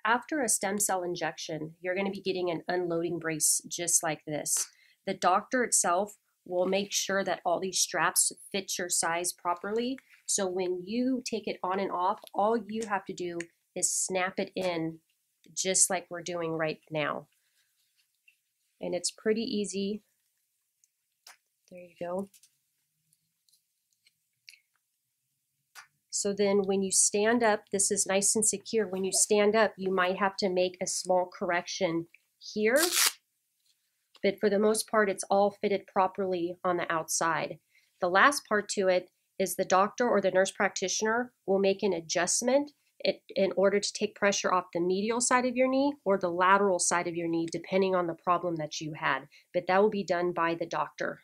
After a stem cell injection, you're going to be getting an unloading brace just like this. The doctor itself will make sure that all these straps fit your size properly. So when you take it on and off, all you have to do is snap it in just like we're doing right now. And it's pretty easy. There you go. So then when you stand up, this is nice and secure. When you stand up, you might have to make a small correction here, but for the most part, it's all fitted properly on the outside. The last part to it is the doctor or the nurse practitioner will make an adjustment in order to take pressure off the medial side of your knee or the lateral side of your knee, depending on the problem that you had. But that will be done by the doctor.